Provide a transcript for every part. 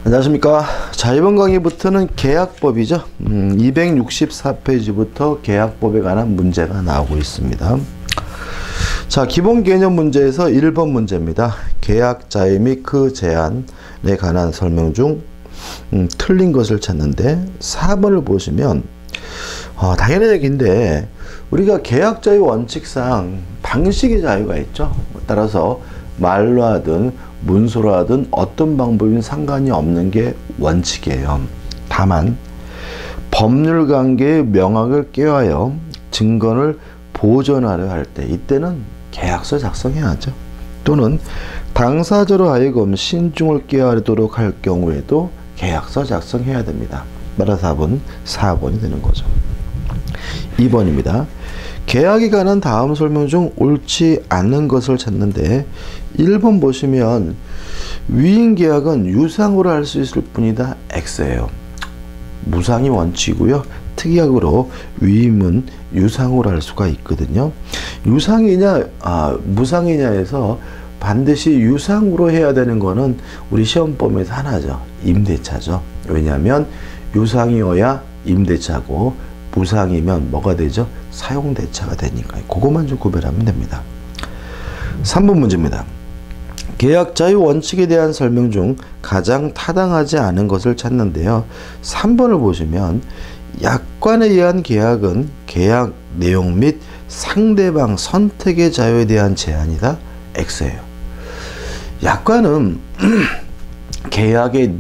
안녕하십니까. 자, 이번 강의부터는 계약법이죠. 264페이지부터 계약법에 관한 문제가 나오고 있습니다. 자, 기본 개념 문제에서 1번 문제입니다. 계약자의 및 그 제한에 관한 설명 중 틀린 것을 찾는데 4번을 보시면 당연한 얘기인데 우리가 계약자의 원칙상 방식의 자유가 있죠. 따라서 말로 하든 문서로 하든 어떤 방법이든 상관이 없는 게 원칙이에요. 다만 법률 관계의 명확을 꾀하여 증거를 보존하려 할 때 이때는 계약서 작성해야죠. 또는 당사자로 하여금 신중을 꾀하도록 할 경우에도 계약서 작성해야 됩니다. 따라서 답은 4번이 되는 거죠. 2번입니다. 계약에 관한 다음 설명 중 옳지 않는 것을 찾는데 1번 보시면 위임 계약은 유상으로 할 수 있을 뿐이다. X예요. 무상이 원칙이고요. 특약으로 위임은 유상으로 할 수가 있거든요. 유상이냐 무상이냐에서 반드시 유상으로 해야 되는 거는 우리 시험범위에서 하나죠. 임대차죠. 왜냐하면 유상이어야 임대차고 무상이면 뭐가 되죠? 사용대차가 되니까요. 그것만 좀 구별하면 됩니다. 3번 문제입니다. 계약자의 원칙에 대한 설명 중 가장 타당하지 않은 것을 찾는데요. 3번을 보시면 약관에 의한 계약은 계약 내용 및 상대방 선택의 자유에 대한 제한이다. X예요. 약관은 계약의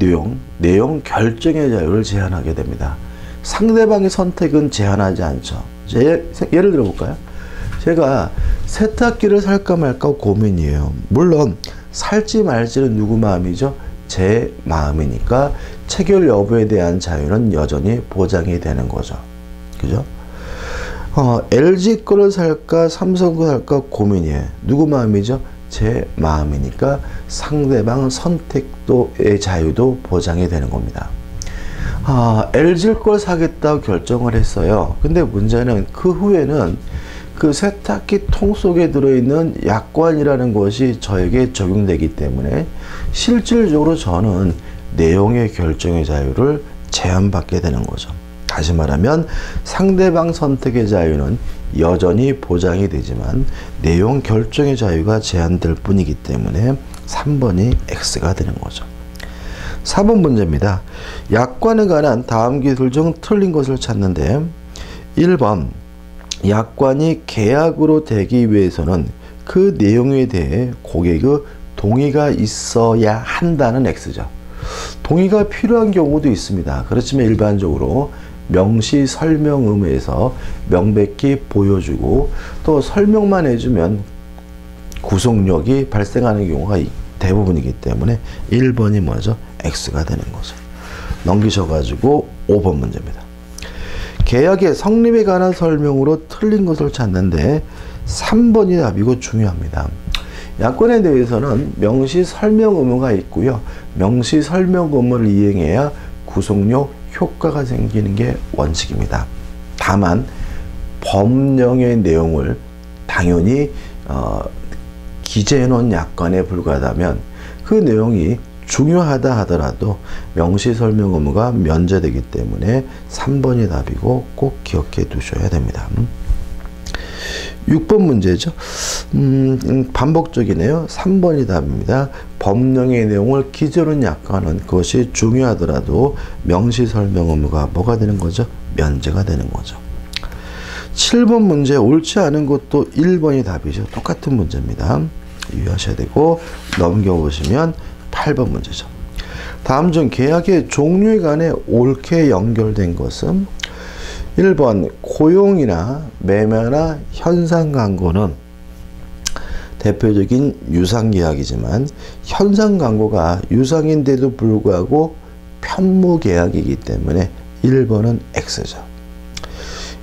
내용 결정의 자유를 제한하게 됩니다. 상대방의 선택은 제한하지 않죠. 예를 들어 볼까요? 제가 세탁기를 살까 말까 고민이에요. 물론 살지 말지는 누구 마음이죠? 제 마음이니까 체결 여부에 대한 자유는 여전히 보장이 되는 거죠. 그죠? LG 거를 살까 삼성 거 살까 고민이에요. 누구 마음이죠? 제 마음이니까 상대방 선택도의 자유도 보장이 되는 겁니다. LG 걸 사겠다고 결정을 했어요. 근데 문제는 그 후에는 그 세탁기 통 속에 들어있는 약관이라는 것이 저에게 적용되기 때문에 실질적으로 저는 내용의 결정의 자유를 제한받게 되는 거죠. 다시 말하면 상대방 선택의 자유는 여전히 보장이 되지만 내용 결정의 자유가 제한될 뿐이기 때문에 3번이 X가 되는 거죠. 4번 문제입니다. 약관에 관한 다음 기술 중 틀린 것을 찾는데 1번 약관이 계약으로 되기 위해서는 그 내용에 대해 고객의 동의가 있어야 한다는 X죠. 동의가 필요한 경우도 있습니다. 그렇지만 일반적으로 명시 설명 의무에서 명백히 보여주고 또 설명만 해주면 구속력이 발생하는 경우가 대부분이기 때문에 1번이 뭐죠? X가 되는 거죠. 넘기셔가지고 5번 문제입니다. 계약의 성립에 관한 설명으로 틀린 것을 찾는데 3번이 답이고 중요합니다. 약관에 대해서는 명시 설명 의무가 있고요. 명시 설명 의무를 이행해야 구속력 효과가 생기는 게 원칙입니다. 다만 법령의 내용을 당연히 기재해 놓은 약관에 불과하다면 그 내용이 중요하다 하더라도 명시 설명 의무가 면제되기 때문에 3번이 답이고 꼭 기억해 두셔야 됩니다. 6번 문제죠. 반복적이네요. 3번이 답입니다. 법령의 내용을 기재한 약관은 그것이 중요하더라도 명시 설명 의무가 뭐가 되는 거죠? 면제가 되는 거죠. 7번 문제 옳지 않은 것도 1번이 답이죠. 똑같은 문제입니다. 유의하셔야 되고 넘겨보시면 8번 문제죠. 다음 중 계약의 종류에 관해 옳게 연결된 것은 1번 고용이나 매매나 현상 광고는 대표적인 유상계약이지만 현상 광고가 유상인데도 불구하고 편무계약이기 때문에 1번은 X죠.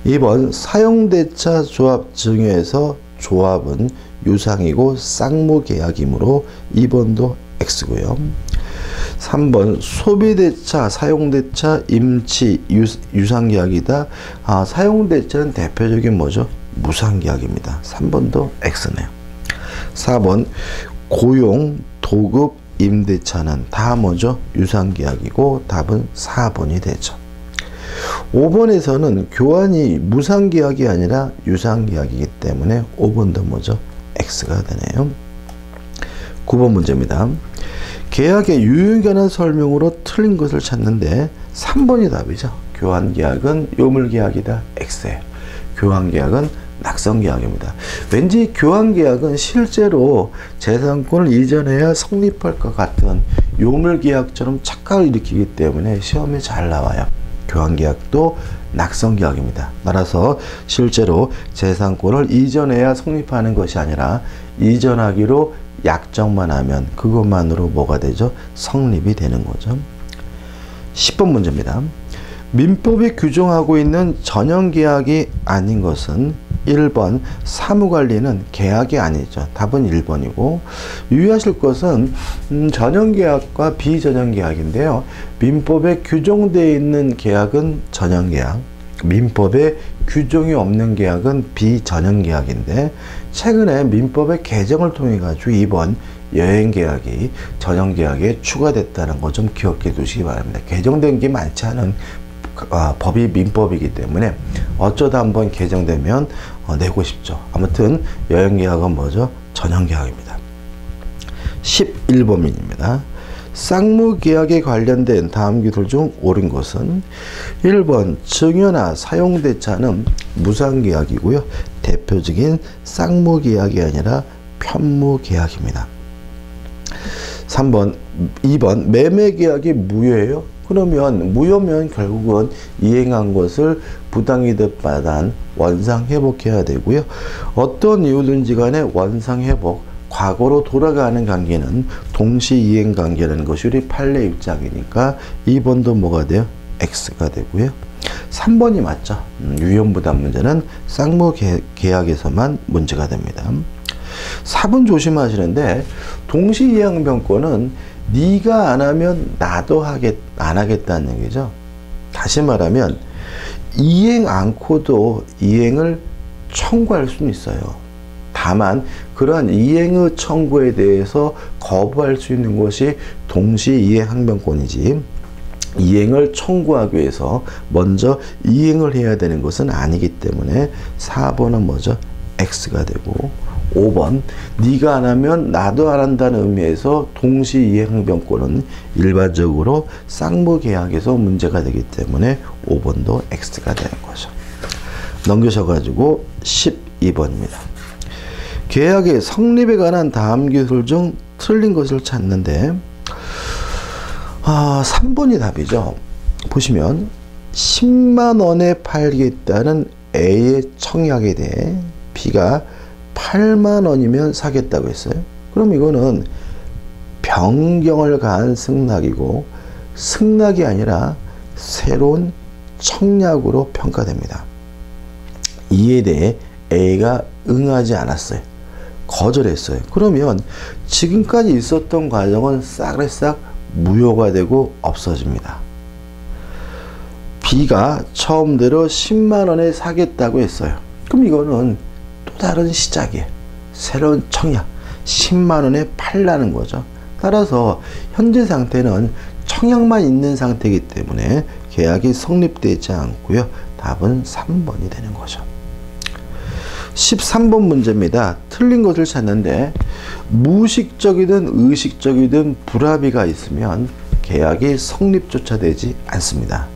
2번 사용대차 조합 증여에서 조합은 유상이고 쌍무계약이므로 2번도 X고요. 3번 소비대차, 사용대차, 임치, 유상계약이다. 사용대차는 대표적인 뭐죠? 무상계약입니다. 3번도 X네요. 4번 고용, 도급, 임대차는 다 뭐죠? 유상계약이고 답은 4번이 되죠. 5번에서는 교환이 무상계약이 아니라 유상계약이기 때문에 5번도 뭐죠? X가 되네요. 9번 문제입니다. 계약의 유효에 관한 설명으로 틀린 것을 찾는데 3번이 답이죠. 교환계약은 요물계약이다. X예요. 교환계약은 낙성계약입니다. 왠지 교환계약은 실제로 재산권을 이전해야 성립할 것 같은 요물계약처럼 착각을 일으키기 때문에 시험에 잘 나와요. 교환계약도 낙성계약입니다. 따라서 실제로 재산권을 이전해야 성립하는 것이 아니라 이전하기로 약정만 하면 그것만으로 뭐가 되죠? 성립이 되는 거죠. 10번 문제입니다. 민법이 규정하고 있는 전형계약이 아닌 것은 1번 사무관리는 계약이 아니죠. 답은 1번이고 유의하실 것은 전형계약과 비전형계약인데요. 민법에 규정되어 있는 계약은 전형계약, 민법에 규정이 없는 계약은 비전형계약인데 최근에 민법의 개정을 통해 가지고 이번 여행계약이 전형계약에 추가됐다는 거 좀 기억해 두시기 바랍니다. 개정된 게 많지 않은 법이 민법이기 때문에 어쩌다 한번 개정되면 내고 싶죠. 아무튼 여행계약은 뭐죠? 전형계약입니다. 11번입니다. 쌍무계약에 관련된 다음 기술 중 옳은 것은 1번 증여나 사용대차는 무상계약이고요. 대표적인 쌍무계약이 아니라 편무계약입니다. 2번 매매계약이 무효예요. 그러면 무효면 결국은 이행한 것을 부당이득 받아 원상회복해야 되고요. 어떤 이유든지 간에 원상회복, 과거로 돌아가는 관계는 동시이행 관계라는 것이 우리 판례 입장이니까 2번도 뭐가 돼요? X가 되고요. 3번이 맞죠. 유연부담 문제는 쌍무계약에서만 문제가 됩니다. 4번 조심하시는데 동시이행변권은 네가 안 하면 나도 안 하겠다는 얘기죠. 다시 말하면 이행 않고도 이행을 청구할 수는 있어요. 다만 그러한 이행의 청구에 대해서 거부할 수 있는 것이 동시이행 항변권이지 이행을 청구하기 위해서 먼저 이행을 해야 되는 것은 아니기 때문에 4번은 뭐죠? X가 되고 5번 네가 안 하면 나도 안 한다는 의미에서 동시이행변권은 일반적으로 쌍무계약에서 문제가 되기 때문에 5번도 X가 되는 거죠. 넘겨셔가지고 12번입니다. 계약의 성립에 관한 다음 기술 중 틀린 것을 찾는데 3번이 답이죠. 보시면 10만 원에 팔겠다는 A의 청약에 대해 B가 8만 원이면 사겠다고 했어요. 그럼 이거는 변경을 가한 승낙이고 승낙이 아니라 새로운 청약으로 평가됩니다. 이에 대해 A가 응하지 않았어요. 거절했어요. 그러면 지금까지 있었던 과정은 싹 무효가 되고 없어집니다. B가 처음대로 10만 원에 사겠다고 했어요. 그럼 이거는 또 다른 시작이에요. 새로운 청약 10만 원에 팔라는 거죠. 따라서 현재 상태는 청약만 있는 상태이기 때문에 계약이 성립되지 않고요. 답은 3번이 되는 거죠. 13번 문제입니다. 틀린 것을 찾는데 무의식적이든 의식적이든 불합의가 있으면 계약이 성립조차 되지 않습니다.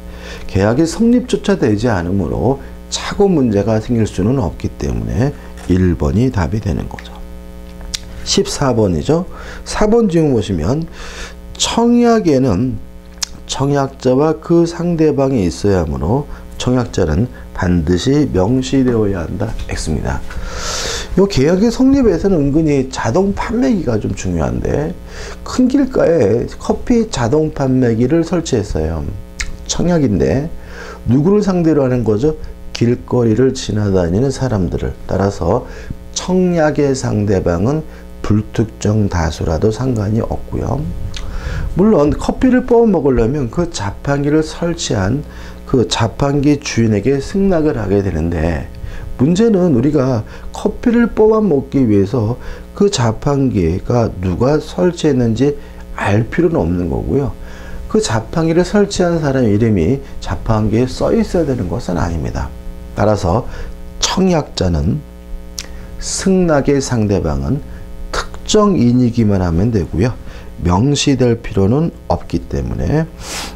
계약이 성립조차 되지 않으므로 착오 문제가 생길 수는 없기 때문에 1번이 답이 되는 거죠. 14번이죠. 4번 지금 보시면 청약에는 청약자와 그 상대방이 있어야 하므로 청약자는 반드시 명시되어야 한다. X입니다. 이 계약의 성립에서는 은근히 자동 판매기가 좀 중요한데 큰 길가에 커피 자동 판매기를 설치했어요. 청약인데 누구를 상대로 하는 거죠? 길거리를 지나다니는 사람들을. 따라서 청약의 상대방은 불특정 다수라도 상관이 없고요. 물론 커피를 뽑아 먹으려면 그 자판기를 설치한 그 자판기 주인에게 승낙을 하게 되는데 문제는 우리가 커피를 뽑아 먹기 위해서 그 자판기가 누가 설치했는지 알 필요는 없는 거고요. 그 자판기를 설치한 사람 이름이 자판기에 써 있어야 되는 것은 아닙니다. 따라서 청약자는 승낙의 상대방은 특정인이기만 하면 되고요. 명시될 필요는 없기 때문에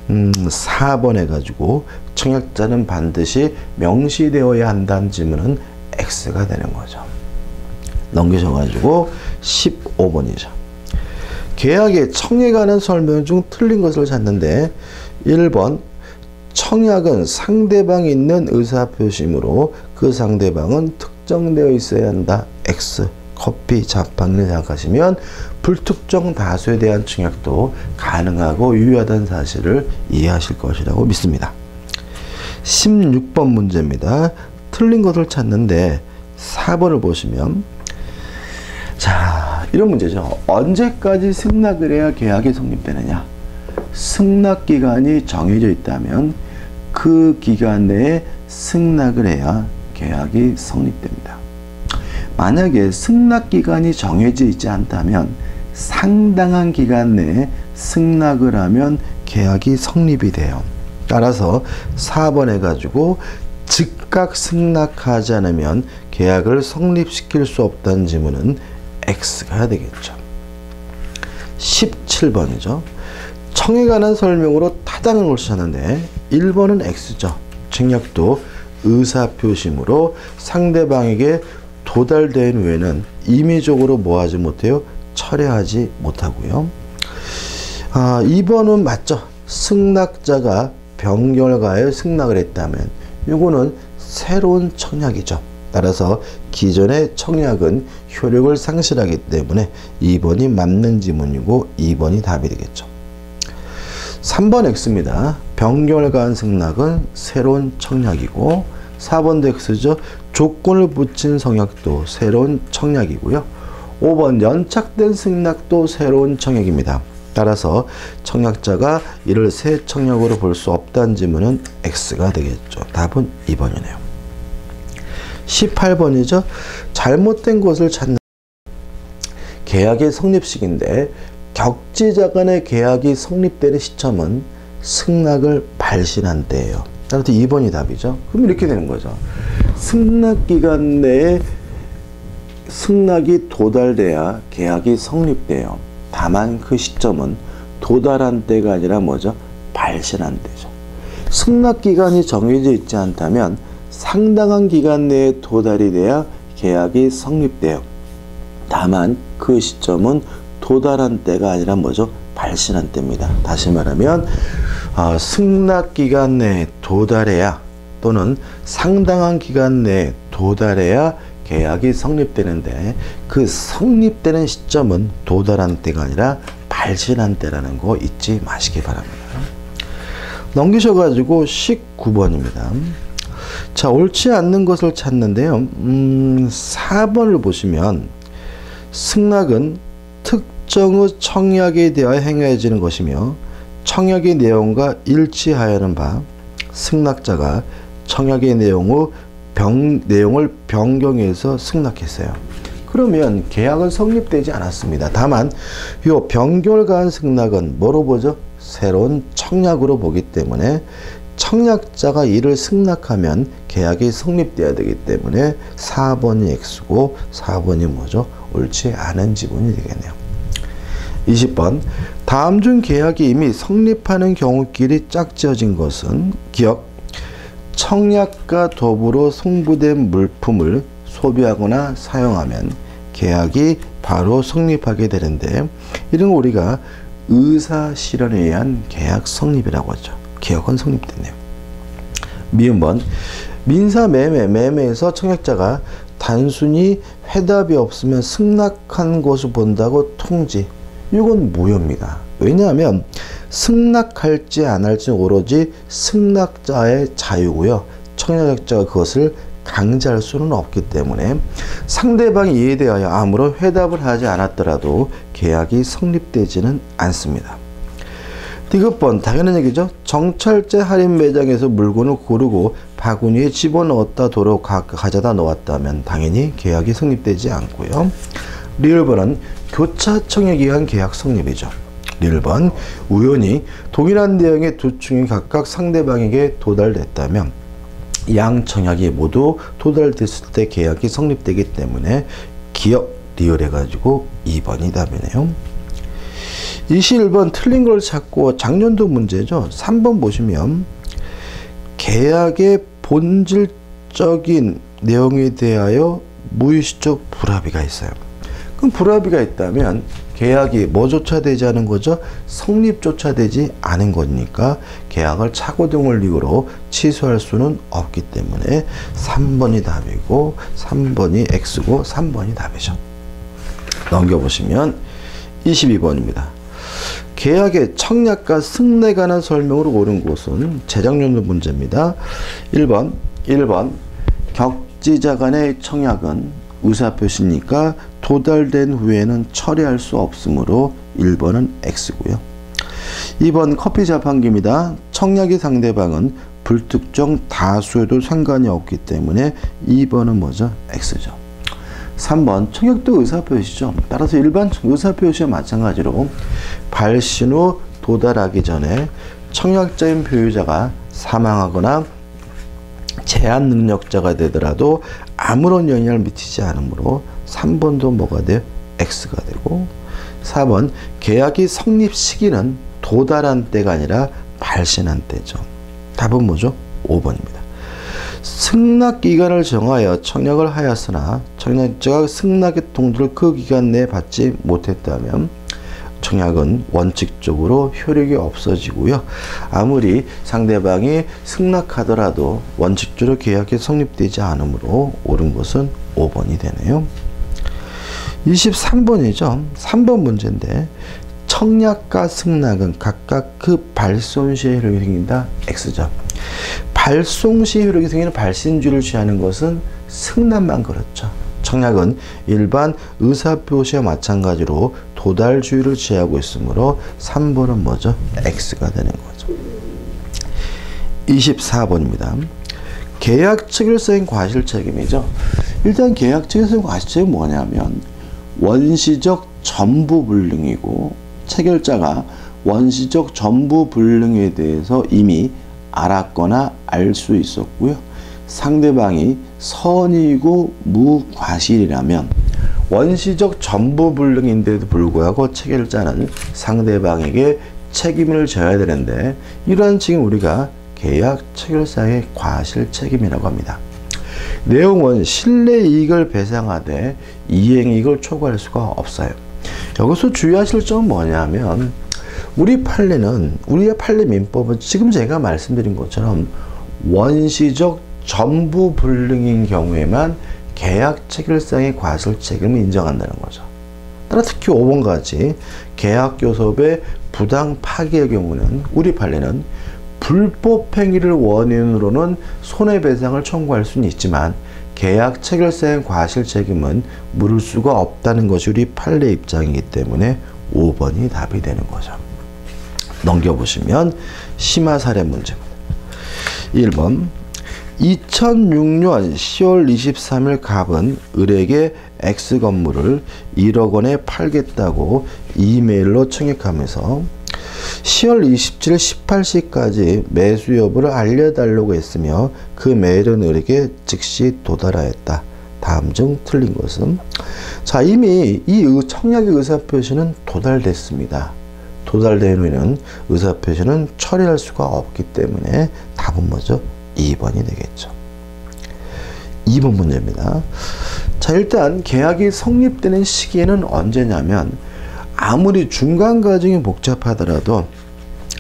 4번 해가지고 청약자는 반드시 명시되어야 한다는 지문은 X가 되는 거죠. 넘기셔가지고 15번이죠. 계약의 청약에 관한 설명 중 틀린 것을 찾는데 1번 청약은 상대방이 있는 의사표시므로 그 상대방은 특정되어 있어야 한다. X. 커피, 자판기를 생각하시면 불특정 다수에 대한 청약도 가능하고 유효하다는 사실을 이해하실 것이라고 믿습니다. 16번 문제입니다. 틀린 것을 찾는데 4번을 보시면 자, 이런 문제죠. 언제까지 승낙을 해야 계약이 성립되느냐? 승낙 기간이 정해져 있다면 그 기간 내에 승낙을 해야 계약이 성립됩니다. 만약에 승낙 기간이 정해져 있지 않다면 상당한 기간 내에 승낙을 하면 계약이 성립이 돼요. 따라서 4번 해가지고 즉각 승낙하지 않으면 계약을 성립시킬 수 없다는 지문은 X가 해야 되겠죠. 17번이죠. 청약에 관한 설명으로 타당한 것을 찾는데 1번은 X죠. 청약도 의사표시므로 상대방에게 도달된 후에는 임의적으로 뭐 하지 못해요? 철회하지 못하고요. 2번은 맞죠. 승낙자가 변경을 가하여 승낙을 했다면 이거는 새로운 청약이죠. 따라서 기존의 청약은 효력을 상실하기 때문에 2번이 맞는 지문이고 2번이 답이 되겠죠. 3번 X입니다. 변경을 가한 승낙은 새로운 청약이고 4번도 X죠. 조건을 붙인 성약도 새로운 청약이고요. 5번 연착된 승낙도 새로운 청약입니다. 따라서 청약자가 이를 새 청약으로 볼 수 없다는 지문은 X가 되겠죠. 답은 2번이네요. 18번이죠. 잘못된 것을 찾는 계약의 성립식인데 격지자 간의 계약이 성립되는 시점은 승낙을 발신한 때예요. 따라서 2번이 답이죠. 그럼 이렇게 되는 거죠. 승낙기간 내에 승낙이 도달돼야 계약이 성립돼요. 다만 그 시점은 도달한 때가 아니라 뭐죠? 발신한 때죠. 승낙기간이 정해져 있지 않다면 상당한 기간 내에 도달이 돼야 계약이 성립돼요. 다만 그 시점은 도달한 때가 아니라 뭐죠? 발신한 때입니다. 다시 말하면 승낙기간 내에 도달해야 또는 상당한 기간 내에 도달해야 계약이 성립되는데 그 성립되는 시점은 도달한 때가 아니라 발신한 때라는 거 잊지 마시기 바랍니다. 넘기셔가지고 19번입니다. 자, 옳지 않는 것을 찾는데요. 4번을 보시면 승낙은 특정의 청약에 대하여 행해지는 것이며 청약의 내용과 일치하여는 바 승낙자가 청약의 내용을 변경해서 승낙했어요. 그러면 계약은 성립되지 않았습니다. 다만 이 변경을 가한 승낙은 뭐로 보죠? 새로운 청약으로 보기 때문에 청약자가 이를 승낙하면 계약이 성립돼야 되기 때문에 4번이 X고 4번이 뭐죠? 옳지 않은 지문이 되겠네요. 20번 다음 중 계약이 이미 성립하는 경우끼리 짝지어진 것은 기억 청약과 더불어 송부된 물품을 소비하거나 사용하면 계약이 바로 성립하게 되는데 이런 거 우리가 의사실현에 의한 계약 성립이라고 하죠. 계약은 성립됐네요. 미음번 민사매매에서 청약자가 단순히 회답이 없으면 승낙한 것을 본다고 통지. 이건 무효입니다. 왜냐하면 승낙할지 안 할지 오로지 승낙자의 자유고요. 청약자가 그것을 강제할 수는 없기 때문에 상대방이 이에 대하여 아무런 회답을 하지 않았더라도 계약이 성립되지는 않습니다. 디귿번 당연한 얘기죠. 정찰제 할인 매장에서 물건을 고르고 바구니에 집어넣었다 도로 가져다 놓았다면 당연히 계약이 성립되지 않고요. 리을번은 교차 청약에 의한 계약 성립이죠. 1번 우연히 동일한 내용의 두 층이 각각 상대방에게 도달됐다면 양 청약이 모두 도달됐을 때 계약이 성립되기 때문에 기억 리얼 해가지고 2번이 답이네요. 21번 틀린 걸 찾고 작년도 문제죠. 3번 보시면 계약의 본질적인 내용에 대하여 무의식적 불합의가 있어요. 그럼 불합의가 있다면 계약이 뭐조차 되지 않은 거죠? 성립조차 되지 않은 거니까 계약을 착오 등을 이유로 취소할 수는 없기 때문에 3번이 답이고 3번이 X고 3번이 답이죠. 넘겨보시면 22번입니다. 계약의 청약과 승낙에 관한 설명으로 옳은 곳은 재작년도 문제입니다. 1번 격지자 간의 청약은 의사표시니까 도달된 후에는 처리할 수 없으므로 1번은 X고요. 2번 커피 자판기입니다. 청약의 상대방은 불특정 다수에도 상관이 없기 때문에 2번은 뭐죠? X죠. 3번 청약도 의사표시죠. 따라서 일반 의사표시와 마찬가지로 발신 후 도달하기 전에 청약자인 표유자가 사망하거나 제한 능력자가 되더라도 아무런 영향을 미치지 않으므로 3번도 뭐가 돼요? X가 되고 4번 계약이 성립 시기는 도달한 때가 아니라 발신한 때죠. 답은 뭐죠? 5번입니다. 승낙 기간을 정하여 청약을 하였으나 청약자가 승낙의 통지를 그 기간 내에 받지 못했다면 청약은 원칙적으로 효력이 없어지고요. 아무리 상대방이 승낙하더라도 원칙적으로 계약이 성립되지 않으므로 옳은 것은 5번이 되네요. 23번이죠. 3번 문제인데 청약과 승낙은 각각 그 발송 시에 효력이 생긴다. X죠. 발송 시 효력이 생기는 발신주의를 취하는 것은 승낙만 그렇죠. 청약은 일반 의사표시와 마찬가지로 도달주의를 취하고 있으므로 3번은 뭐죠? X가 되는 거죠. 24번입니다. 계약 체결서인 과실책임이죠. 일단 계약 체결서인 과실책임은 뭐냐면 원시적 전부 불능이고 체결자가 원시적 전부 불능에 대해서 이미 알았거나 알 수 있었고요. 상대방이 선의고 무과실이라면 원시적 전부 불능인데도 불구하고 체결자는 상대방에게 책임을 져야 되는데 이러한 책임 우리가 계약 체결사의 과실 책임이라고 합니다. 내용은 신뢰 이익을 배상하되 이행이익을 초과할 수가 없어요. 여기서 주의하실 점은 뭐냐면 우리의 판례 민법은 지금 제가 말씀드린 것처럼 원시적 전부 불능인 경우에만 계약 체결상의 과실 책임을 인정한다는 거죠. 따라 특히 5번 같이 계약 교섭의 부당 파기의 경우는 우리 판례는 불법 행위를 원인으로는 손해배상을 청구할 수는 있지만 계약 체결상의 과실 책임은 물을 수가 없다는 것이 우리 판례 입장이기 때문에 5번이 답이 되는 거죠. 넘겨보시면 심화 사례 문제입니다. 1번 2006년 10월 23일 갑은 을에게 X 건물을 1억 원에 팔겠다고 이메일로 청약하면서 10월 27일 18시까지 매수 여부를 알려달라고 했으며 그 메일은 을에게 즉시 도달하였다. 다음 중 틀린 것은? 자, 이미 이 청약의 의사표시는 도달됐습니다. 도달된 후에는 의사표시는 처리할 수가 없기 때문에 답은 뭐죠? 2번이 되겠죠. 2번 문제입니다. 자, 일단 계약이 성립되는 시기에는 언제냐면 아무리 중간 과정이 복잡하더라도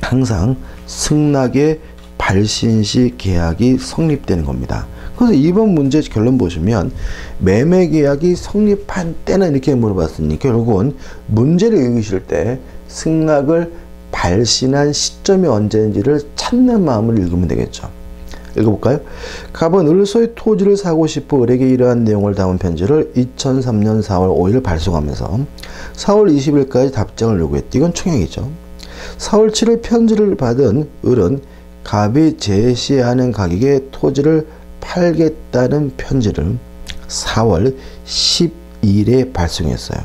항상 승낙의 발신 시 계약이 성립되는 겁니다. 그래서 2번 문제 결론 보시면 매매 계약이 성립한 때는 이렇게 물어봤으니 결국은 문제를 읽으실 때 승낙을 발신한 시점이 언제인지를 찾는 마음을 읽으면 되겠죠. 읽어볼까요? 갑은 을소의 토지를 사고 싶어 을에게 이러한 내용을 담은 편지를 2003년 4월 5일 발송하면서 4월 20일까지 답장을 요구했다. 이건 청약이죠. 4월 7일 편지를 받은 을은 갑이 제시하는 가격에 토지를 팔겠다는 편지를 4월 10일에 발송했어요.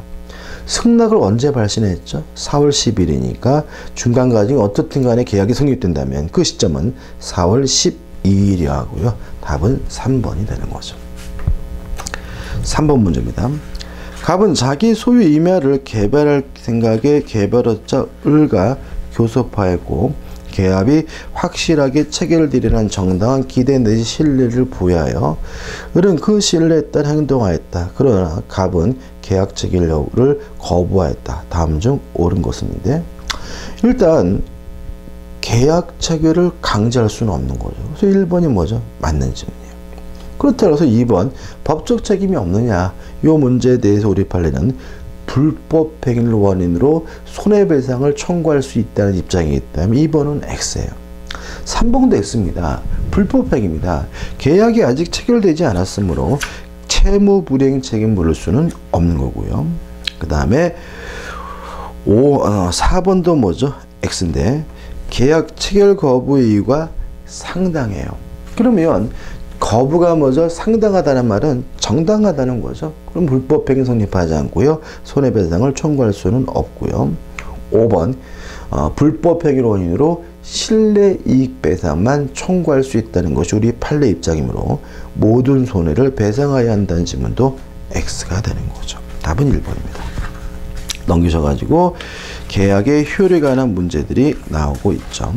승낙을 언제 발신했죠? 4월 10일이니까 중간 과정이 어떻든 간에 계약이 성립된다면 그 시점은 4월 12일이 하고요. 답은 3번이 되는 거죠. 3번 문제입니다. 갑은 자기 소유 임야를 개발할 생각에 개발업자 을과 교섭하였고 계약이 확실하게 체결되리라는 정당한 기대 내지 신뢰를 부여하여 을은 그 신뢰에 따라 행동하였다. 그러나 갑은 계약 체결 여부를 거부하였다. 다음 중 옳은 것인데, 일단 계약 체결을 강제할 수는 없는 거죠. 그래서 1번이 뭐죠? 맞는 질문이에요. 그렇다고 해서 2번 법적 책임이 없느냐, 이 문제에 대해서 우리 판례는 불법 행위를 원인으로 손해배상을 청구할 수 있다는 입장이기 때문에 2번은 X예요. 3번도 X입니다. 불법 행위입니다. 계약이 아직 체결되지 않았으므로 채무 불이행 책임 물을 수는 없는 거고요. 그 다음에 4번도 뭐죠? X인데 계약 체결 거부의 이유가 상당해요. 그러면 거부가 뭐죠? 상당하다는 말은 정당하다는 거죠. 그럼 불법행위 성립하지 않고요. 손해배상을 청구할 수는 없고요. 5번 불법행위로 원인으로 실내이익배상만 청구할 수 있다는 것이 우리 판례 입장이므로 모든 손해를 배상해야 한다는 질문도 X가 되는 거죠. 답은 1번입니다. 넘기셔가지고 계약의 효력에 관한 문제들이 나오고 있죠.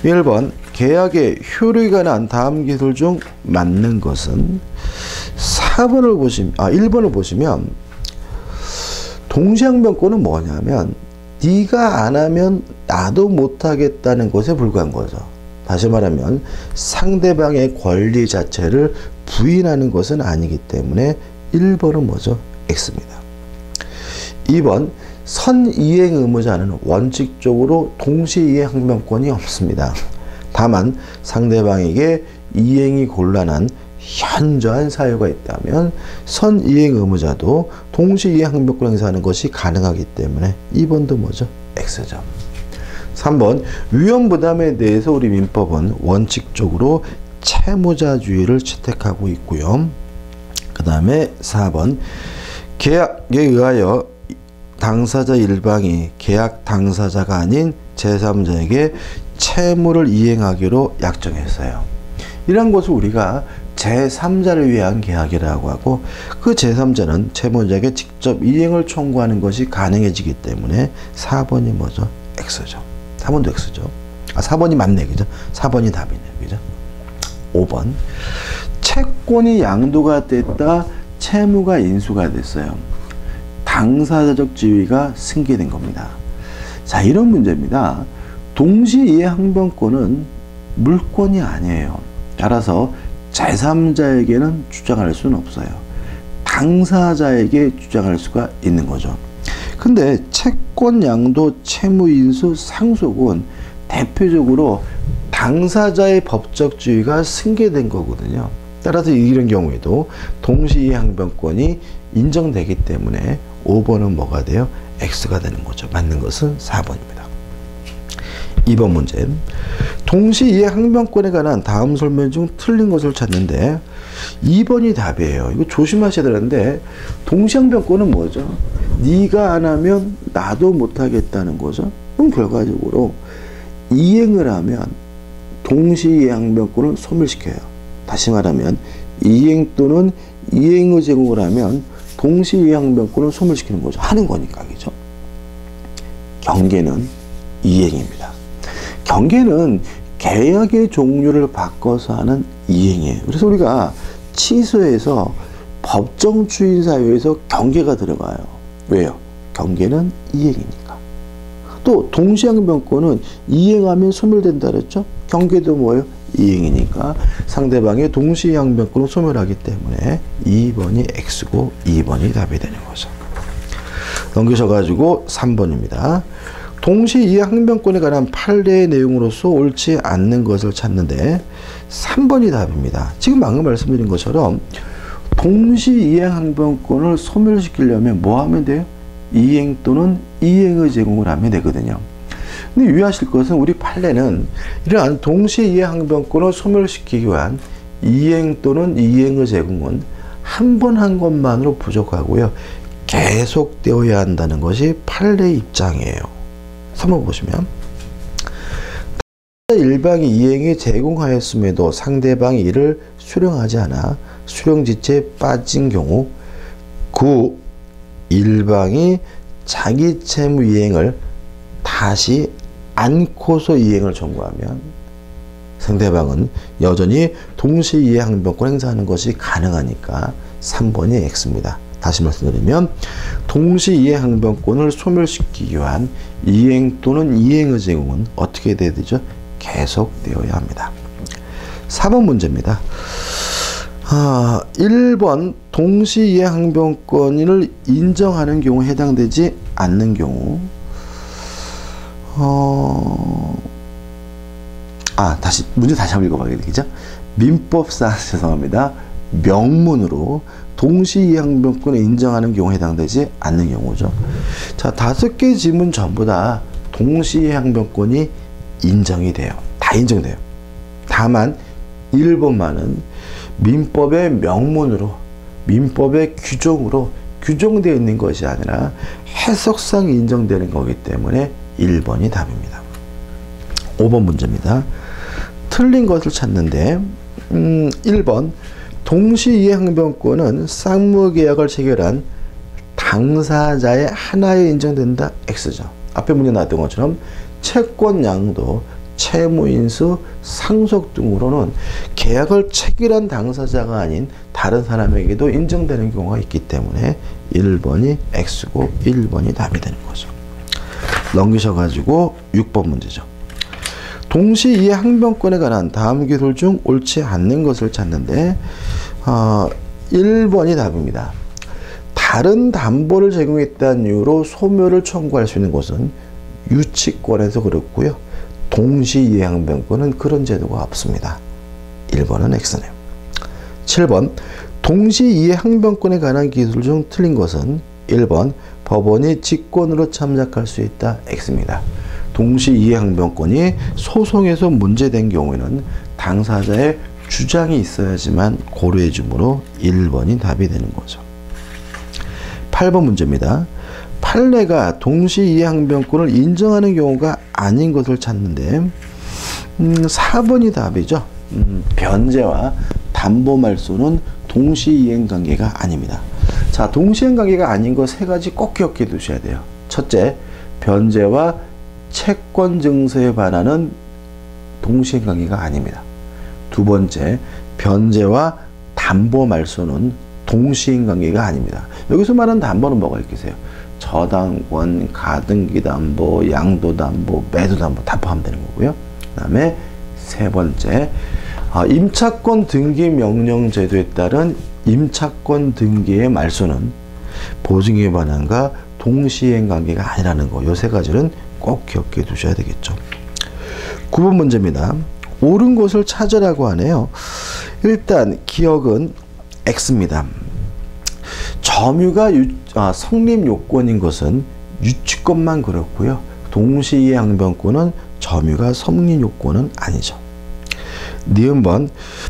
1번 계약의 효력에 관한 다음 기술 중 맞는 것은 1번을 보시면 동시항변권은 뭐냐면 네가 안 하면 나도 못하겠다는 것에 불과한 거죠. 다시 말하면 상대방의 권리 자체를 부인하는 것은 아니기 때문에 1번은 뭐죠? X입니다. 2번 선이행 의무자는 원칙적으로 동시이행 항변권이 없습니다. 다만 상대방에게 이행이 곤란한 현저한 사유가 있다면 선이행 의무자도 동시이행 항변권 행사하는 것이 가능하기 때문에 2번도 뭐죠? X죠. 3번 위험부담에 대해서 우리 민법은 원칙적으로 채무자주의를 채택하고 있고요. 그 다음에 4번 계약에 의하여 당사자 일방이 계약 당사자가 아닌 제3자에게 채무를 이행하기로 약정했어요. 이런 것을 우리가 제3자를 위한 계약이라고 하고 그 제3자는 채무자에게 직접 이행을 청구하는 것이 가능해지기 때문에 4번이 뭐죠? X죠. 4번도 X죠. 4번이 맞네. 그죠? 4번이 답이네. 그죠? 5번 채권이 양도가 됐다. 채무가 인수가 됐어요. 당사자적 지위가 승계된 겁니다. 자, 이런 문제입니다. 동시이행 항변권은 물권이 아니에요. 따라서 제3자에게는 주장할 수는 없어요. 당사자에게 주장할 수가 있는 거죠. 근데 채권 양도, 채무 인수, 상속은 대표적으로 당사자의 법적 지위가 승계된 거거든요. 따라서 이런 경우에도 동시이행 항변권이 인정되기 때문에 5번은 뭐가 돼요? X가 되는 거죠. 맞는 것은 4번입니다. 2번 문제. 동시이행 항변권에 관한 다음 설명 중 틀린 것을 찾는데 2번이 답이에요. 이거 조심하셔야 되는데 동시항변권은 뭐죠? 네가 안 하면 나도 못하겠다는 거죠. 그럼 결과적으로 이행을 하면 동시이행 항변권을 소멸시켜요. 다시 말하면 이행 또는 이행의 제공을 하면 동시이행 항변권을 소멸시키는 거죠. 하는 거니까. 그죠? 경계는 이행입니다. 경계는 계약의 종류를 바꿔서 하는 이행이에요. 그래서 우리가 취소해서 법정 추인 사유에서 경계가 들어가요. 왜요? 경계는 이행이니까. 또 동시항변권은 이행하면 소멸된다 그랬죠? 경계도 뭐예요? 이행이니까 상대방의 동시항변권을 소멸하기 때문에 2번이 X고 2번이 답이 되는 거죠. 넘기셔가지고 3번입니다. 동시이행 항변권에 관한 판례의 내용으로서 옳지 않는 것을 찾는데 3번이 답입니다. 지금 방금 말씀드린 것처럼 동시이행 항변권을 소멸시키려면 뭐 하면 돼요? 이행 또는 이행의 제공을 하면 되거든요. 근데 유의하실 것은 우리 판례는 이러한 동시이행 항변권을 소멸시키기 위한 이행 또는 이행의 제공은 한 번 한 것만으로 부족하고요. 계속되어야 한다는 것이 판례의 입장이에요. 3번 보시면 일방이 이행에 제공하였음에도 상대방이 이를 수령하지 않아 수령지체에 빠진 경우 그 일방이 자기 채무 이행을 다시 않고서 이행을 청구하면 상대방은 여전히 동시 이행 항변권 행사하는 것이 가능하니까 3번이 X입니다. 다시 말씀드리면 동시 이행 항변권을 소멸시키기 위한 이행 또는 이행의 제공은 어떻게 돼야 되죠? 계속되어야 합니다. 4번 문제입니다. 1번 동시 이행 항변권을 인정하는 경우에 해당되지 않는 경우 문제 다시 한번 읽어봐야 되겠죠? 민법상 죄송합니다. 명문으로 동시 이행 항변권을 인정하는 경우에 해당되지 않는 경우죠. 자, 5개 지문 전부 다 동시 이행 항변권이 인정이 돼요. 다 인정돼요. 다만 1번만은 민법의 명문으로 민법의 규정으로 규정되어 있는 것이 아니라 해석상 인정되는 거기 때문에 1번이 답입니다. 5번 문제입니다. 틀린 것을 찾는데 1번 동시이행항변권은 쌍무계약을 체결한 당사자의 하나에 인정된다. X죠. 앞에 문제 나왔던 것처럼 채권 양도, 채무인수, 상속 등으로는 계약을 체결한 당사자가 아닌 다른 사람에게도 인정되는 경우가 있기 때문에 1번이 X고 1번이 답이 되는 거죠. 넘기셔가지고 6번 문제죠. 동시이행항변권에 관한 다음 기술 중 옳지 않는 것을 찾는데 1번이 답입니다. 다른 담보를 제공했다는 이유로 소멸을 청구할 수 있는 것은 유치권에서 그렇고요. 동시이행항변권은 그런 제도가 없습니다. 1번은 X네요. 7번 동시이행항변권에 관한 기술 중 틀린 것은 1번 법원이 직권으로 참작할 수 있다. X입니다. 동시이행항변권이 소송에서 문제된 경우에는 당사자의 주장이 있어야지만 고려해 주므로 1번이 답이 되는 거죠. 8번 문제입니다. 판례가 동시이행항변권을 인정하는 경우가 아닌 것을 찾는데 4번이 답이죠. 변제와 담보말소는 동시이행관계가 아닙니다. 자, 동시이행관계가 아닌 거 3가지 꼭 기억해 두셔야 돼요. 첫째, 변제와 채권 증서에 반하는 동시이행관계가 아닙니다. 두 번째, 변제와 담보말소는 동시이행관계가 아닙니다. 여기서 말하는 담보는 뭐가 있겠어요? 저당권, 가등기담보, 양도담보, 매도담보 다 포함되는 거고요. 그 다음에 세 번째, 임차권 등기 명령 제도에 따른 임차권 등기의 말소는 보증에 반한과 동시이행 관계가 아니라는 거. 요 3가지는 꼭 기억해 두셔야 되겠죠. 9번 문제입니다. 옳은 것을 찾으라고 하네요. 일단 기억은 X입니다. 점유가 성립 요건인 것은 유치권만 그렇고요. 동시이행항변권은 점유가 성립 요건은 아니죠. 니은번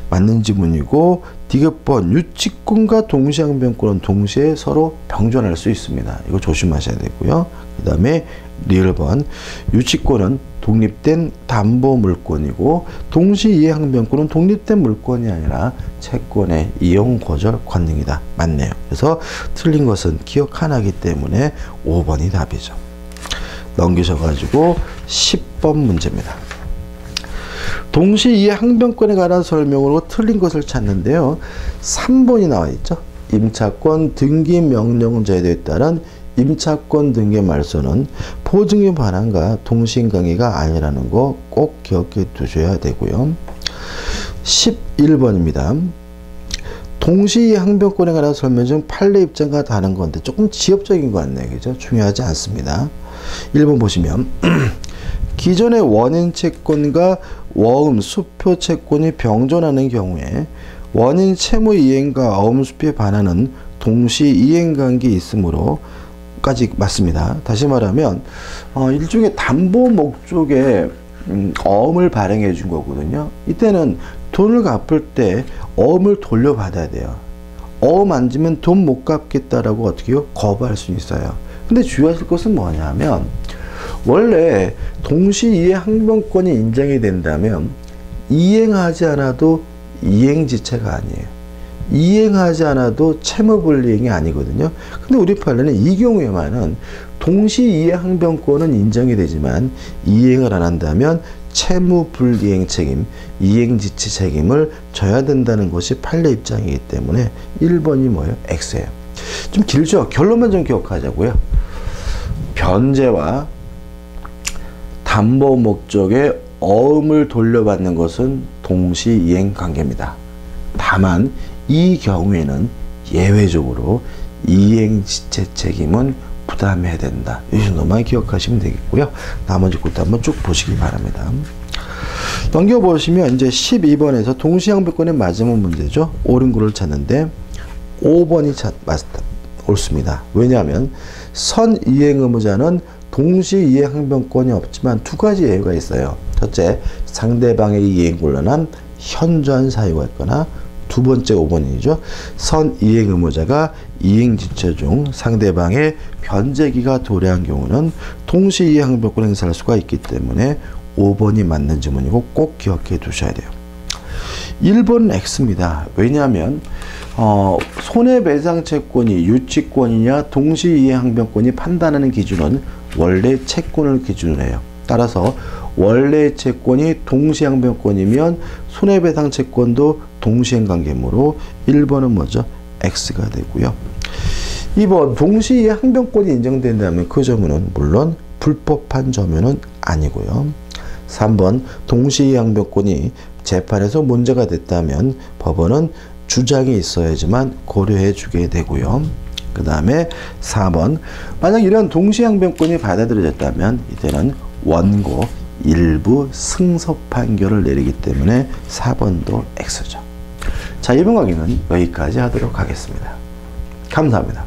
맞는 지문이고 디귿번 유치권과 동시이행항변권은 동시에 서로 병존할 수 있습니다. 이거 조심하셔야 되고요. 그 다음에 리을번 유치권은 독립된 담보물권이고 동시이행항변권은 독립된 물권이 아니라 채권의 이용 거절 권능이다. 맞네요. 그래서 틀린 것은 기억 하나이기 때문에 5번이 답이죠. 넘기셔가지고 10번 문제입니다. 동시이행항변권에 관한 설명으로 틀린 것을 찾는데요. 3번이 나와 있죠. 임차권 등기 명령 제도에 따른 임차권 등기 말소는 보증에 반한과 동시이행관계가 아니라는 거 꼭 기억해 두셔야 되고요. 11번입니다. 동시이행항변권에 관한 설명 중 판례 입장과 다른 건데 조금 지엽적인 것 같네요. 그죠? 중요하지 않습니다. 1번 보시면 기존의 원인 채권과 워음 수표 채권이 병존하는 경우에 원인 채무 이행과 어음 수표에 반하는 동시이행관계가 있으므로 까지 맞습니다. 다시 말하면 일종의 담보 목적에 어음을 발행해 준 거거든요. 이때는 돈을 갚을 때 어음을 돌려받아야 돼요. 만지면 돈 못 갚겠다라고 어떻게 해요? 거부할 수 있어요. 근데 주의하실 것은 뭐냐면 원래 동시이해 항변권이 인정이 된다면 이행하지 않아도 이행지체가 아니에요. 이행하지 않아도 채무불이행이 아니거든요. 근데 우리 판례는 이 경우에만은 동시이해 항변권은 인정이 되지만 이행을 안 한다면 채무불이행 책임, 이행지체 책임을 져야 된다는 것이 판례 입장이기 때문에 1번이 뭐예요? X예요. 좀 길죠? 결론만 좀 기억하자고요. 변제와 담보 목적의 어음을 돌려받는 것은 동시이행 관계입니다. 다만 이 경우에는 예외적으로 이행지체 책임은 부담해야 된다. 이 정도만 기억하시면 되겠고요. 나머지 것도 한번 쭉 보시기 바랍니다. 넘겨보시면 이제 12번에서 동시항변권의 마지막 문제죠. 옳은 글을 찾는데 5번이 옳습니다. 왜냐하면 선이행 의무자는 동시이행 항변권이 없지만 두 가지 예외가 있어요. 첫째, 상대방의 이행 곤란한 현저한 사유가 있거나 두 번째 5번이죠. 선이행 의무자가 이행지체 중 상대방의 변제기가 도래한 경우는 동시이행 항변권 행사할 수가 있기 때문에 5번이 맞는 지문이고 꼭 기억해 두셔야 돼요. 1번은 X입니다. 왜냐하면 손해배상채권이 유치권이냐 동시이행 항변권이 판단하는 기준은 원래 채권을 기준으로 해요. 따라서 원래 채권이 동시항변권이면 손해배상 채권도 동시행관계이므로 1번은 뭐죠? X가 되고요. 2번 동시에 항변권이 인정된다면 그 점유는 물론 불법한 점유는 아니고요. 3번 동시에 항변권이 재판에서 문제가 됐다면 법원은 주장이 있어야지만 고려해 주게 되고요. 그 다음에 4번 만약 이런 동시항변권이 받아들여졌다면 이때는 원고 일부 승소 판결을 내리기 때문에 4번도 X죠. 자, 이번 강의는 여기까지 하도록 하겠습니다. 감사합니다.